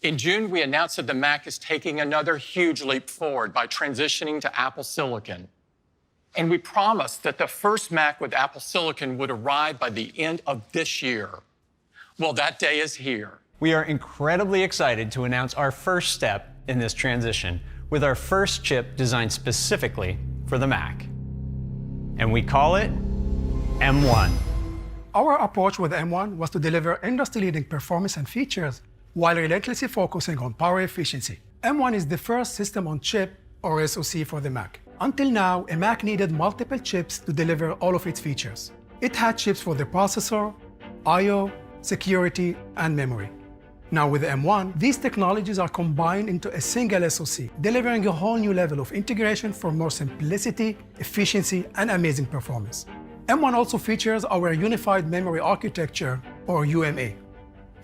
In June, we announced that the Mac is taking another huge leap forward by transitioning to Apple Silicon. And we promised that the first Mac with Apple Silicon would arrive by the end of this year. Well, that day is here. We are incredibly excited to announce our first step in this transition with our first chip designed specifically for the Mac. And we call it M1. Our approach with M1 was to deliver industry-leading performance and features while relentlessly focusing on power efficiency. M1 is the first system-on-chip, or SoC, for the Mac. Until now, a Mac needed multiple chips to deliver all of its features. It had chips for the processor, I/O, security, and memory. Now with M1, these technologies are combined into a single SoC, delivering a whole new level of integration for more simplicity, efficiency, and amazing performance. M1 also features our Unified Memory Architecture, or UMA.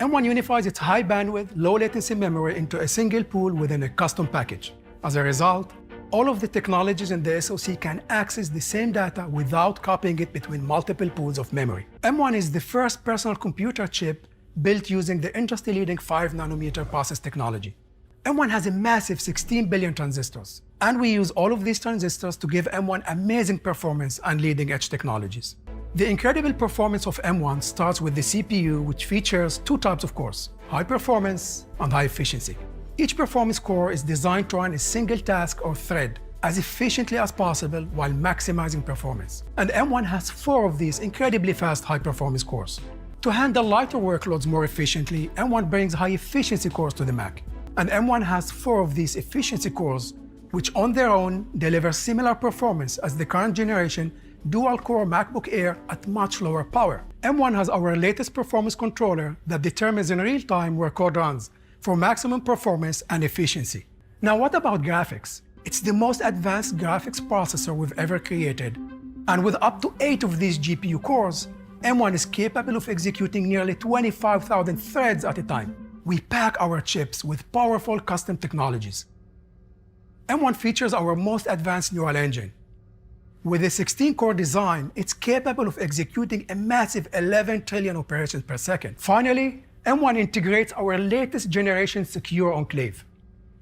M1 unifies its high bandwidth, low latency memory into a single pool within a custom package. As a result, all of the technologies in the SoC can access the same data without copying it between multiple pools of memory. M1 is the first personal computer chip built using the industry-leading 5nm process technology. M1 has a massive 16 billion transistors, and we use all of these transistors to give M1 amazing performance and leading-edge technologies. The incredible performance of M1 starts with the CPU, which features two types of cores: high performance and high efficiency. Each performance core is designed to run a single task or thread as efficiently as possible while maximizing performance. And M1 has 4 of these incredibly fast high-performance cores. To handle lighter workloads more efficiently, M1 brings high-efficiency cores to the Mac. And M1 has 4 of these efficiency cores, which on their own deliver similar performance as the current generation dual-core MacBook Air at much lower power. M1 has our latest performance controller that determines in real time where code runs for maximum performance and efficiency. Now, what about graphics? It's the most advanced graphics processor we've ever created. And with up to 8 of these GPU cores, M1 is capable of executing nearly 25,000 threads at a time. We pack our chips with powerful custom technologies. M1 features our most advanced neural engine. With a 16-core design, it's capable of executing a massive 11 trillion operations per second. Finally, M1 integrates our latest generation secure enclave.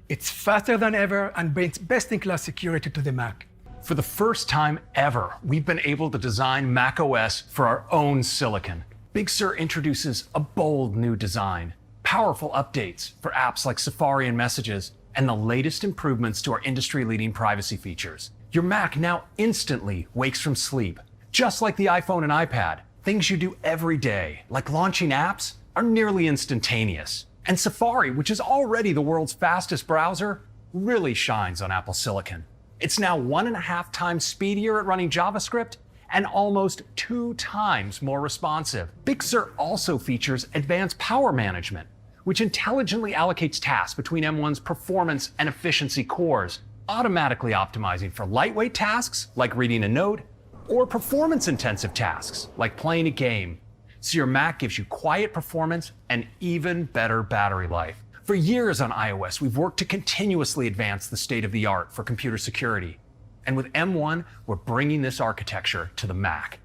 It's faster than ever and brings best-in-class security to the Mac. For the first time ever, we've been able to design macOS for our own silicon. Big Sur introduces a bold new design, powerful updates for apps like Safari and Messages, and the latest improvements to our industry-leading privacy features. Your Mac now instantly wakes from sleep. Just like the iPhone and iPad, things you do every day, like launching apps, are nearly instantaneous. And Safari, which is already the world's fastest browser, really shines on Apple Silicon. It's now 1.5 times speedier at running JavaScript and almost 2 times more responsive. Big Sur also features advanced power management, which intelligently allocates tasks between M1's performance and efficiency cores, automatically optimizing for lightweight tasks like reading a note, or performance-intensive tasks like playing a game. So your Mac gives you quiet performance and even better battery life. For years on iOS, we've worked to continuously advance the state-of-the-art for computer security. And with M1, we're bringing this architecture to the Mac.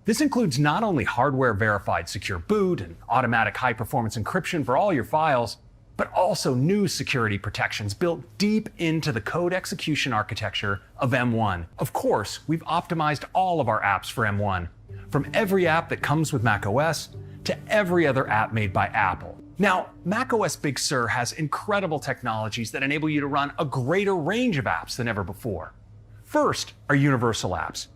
This includes not only hardware-verified secure boot and automatic high-performance encryption for all your files, but also new security protections built deep into the code execution architecture of M1. Of course, we've optimized all of our apps for M1, from every app that comes with macOS to every other app made by Apple. Now, macOS Big Sur has incredible technologies that enable you to run a greater range of apps than ever before. First are universal apps.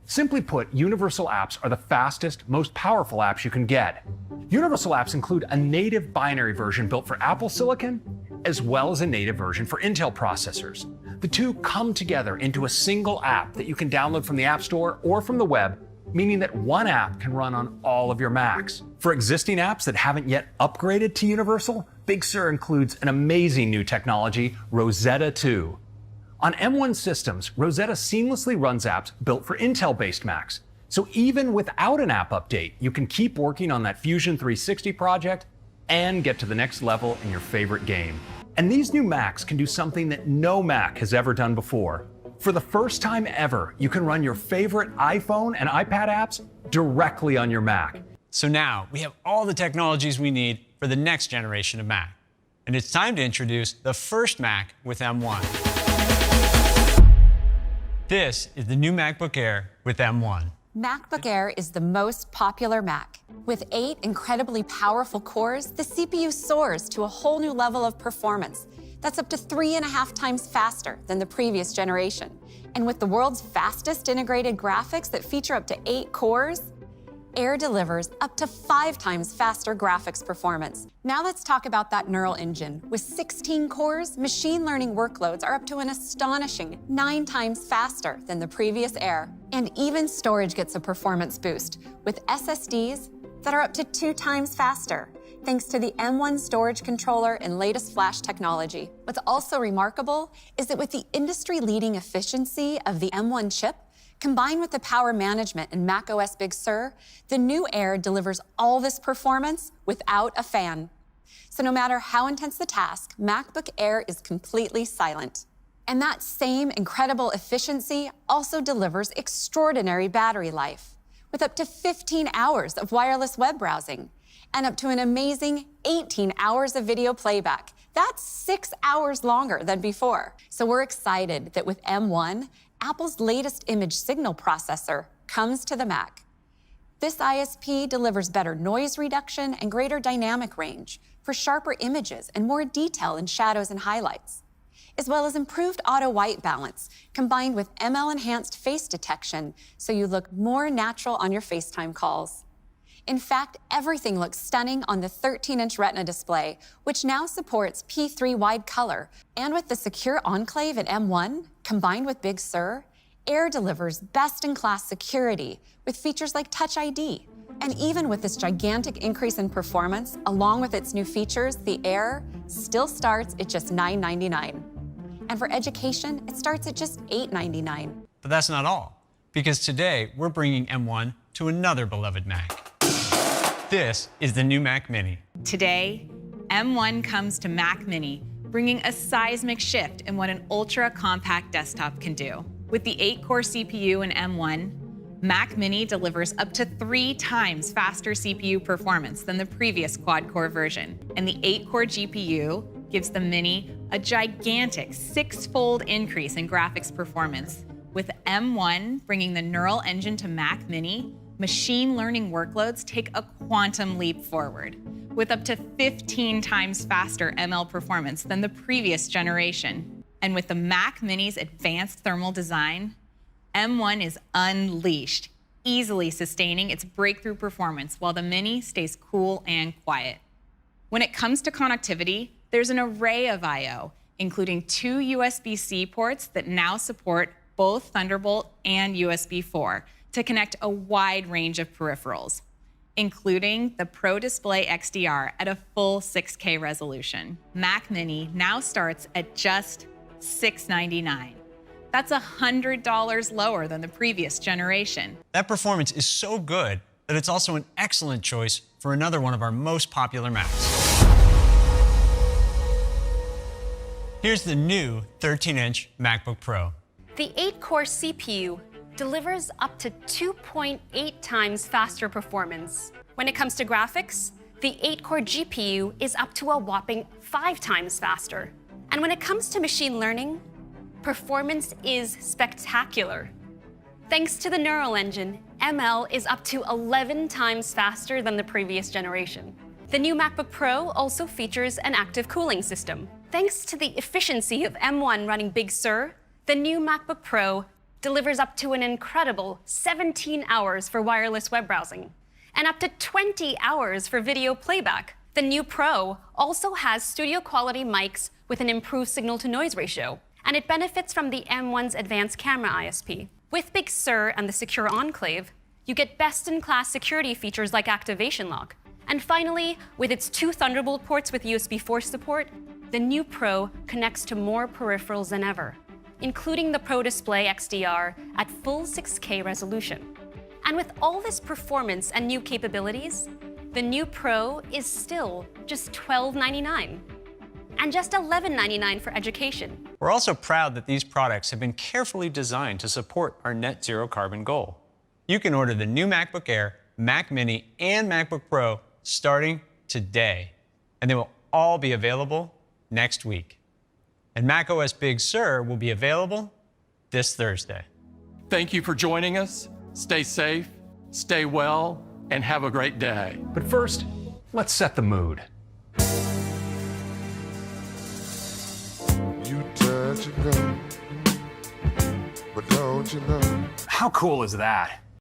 Simply put, universal apps are the fastest, most powerful apps you can get. Universal apps include a native binary version built for Apple Silicon, as well as a native version for Intel processors. The two come together into a single app that you can download from the App Store or from the web, meaning that one app can run on all of your Macs. For existing apps that haven't yet upgraded to Universal, Big Sur includes an amazing new technology, Rosetta 2. On M1 systems, Rosetta seamlessly runs apps built for Intel-based Macs. So even without an app update, you can keep working on that Fusion 360 project and get to the next level in your favorite game. And these new Macs can do something that no Mac has ever done before. For the first time ever, you can run your favorite iPhone and iPad apps directly on your Mac. So now we have all the technologies we need for the next generation of Mac. and it's time to introduce the first Mac with M1. This is the new MacBook Air with M1. MacBook Air is the most popular Mac. With 8 incredibly powerful cores, the CPU soars to a whole new level of performance. That's up to 3.5 times faster than the previous generation. And with the world's fastest integrated graphics that feature up to 8 cores, Air delivers up to 5 times faster graphics performance. Now let's talk about that neural engine. With 16 cores, machine learning workloads are up to an astonishing 9 times faster than the previous Air. And even storage gets a performance boost with SSDs that are up to 2 times faster, thanks to the M1 storage controller and latest flash technology. What's also remarkable is that with the industry-leading efficiency of the M1 chip, combined with the power management in macOS Big Sur, the new Air delivers all this performance without a fan. So no matter how intense the task, MacBook Air is completely silent. And that same incredible efficiency also delivers extraordinary battery life, with up to 15 hours of wireless web browsing and up to an amazing 18 hours of video playback. That's 6 hours longer than before. So we're excited that with M1, Apple's latest image signal processor comes to the Mac. This ISP delivers better noise reduction and greater dynamic range for sharper images and more detail in shadows and highlights, as well as improved auto white balance combined with ML-enhanced face detection so you look more natural on your FaceTime calls. In fact, everything looks stunning on the 13-inch Retina display, which now supports P3 wide color. And with the secure enclave in M1, combined with Big Sur, Air delivers best-in-class security with features like Touch ID. And even with this gigantic increase in performance, along with its new features, the Air still starts at just $999. And for education, it starts at just $899. But that's not all, because today we're bringing M1 to another beloved Mac. This is the new Mac Mini. Today, M1 comes to Mac Mini, bringing a seismic shift in what an ultra-compact desktop can do. With the 8-core CPU in M1, Mac Mini delivers up to 3 times faster CPU performance than the previous quad-core version. And the 8-core GPU gives the Mini a gigantic 6-fold increase in graphics performance. With M1 bringing the neural engine to Mac Mini, machine learning workloads take a quantum leap forward, with up to 15 times faster ML performance than the previous generation. And with the Mac Mini's advanced thermal design, M1 is unleashed, easily sustaining its breakthrough performance while the Mini stays cool and quiet. When it comes to connectivity, there's an array of I/O, including 2 USB-C ports that now support both Thunderbolt and USB 4 to connect a wide range of peripherals, including the Pro Display XDR at a full 6K resolution. Mac Mini now starts at just $699. That's $100 lower than the previous generation. That performance is so good that it's also an excellent choice for another one of our most popular Macs. Here's the new 13-inch MacBook Pro. The 8-core CPU delivers up to 2.8 times faster performance. When it comes to graphics, the 8-core GPU is up to a whopping 5 times faster. And when it comes to machine learning, performance is spectacular. Thanks to the neural engine, ML is up to 11 times faster than the previous generation. The new MacBook Pro also features an active cooling system. Thanks to the efficiency of M1 running Big Sur, the new MacBook Pro delivers up to an incredible 17 hours for wireless web browsing and up to 20 hours for video playback. The new Pro also has studio quality mics with an improved signal-to-noise ratio, and it benefits from the M1's advanced camera ISP. With Big Sur and the secure enclave, you get best-in-class security features like activation lock. And finally, with its 2 Thunderbolt ports with USB 4 support, the new Pro connects to more peripherals than ever, including the Pro Display XDR at full 6K resolution. And with all this performance and new capabilities, the new Pro is still just $1299 and just $1199 for education. We're also proud that these products have been carefully designed to support our net zero carbon goal. You can order the new MacBook Air, Mac Mini, and MacBook Pro starting today, and they will all be available next week. And macOS Big Sur will be available this Thursday. Thank you for joining us. Stay safe, stay well, and have a great day. But first, let's set the mood. You touch and go, but don't you know? How cool is that?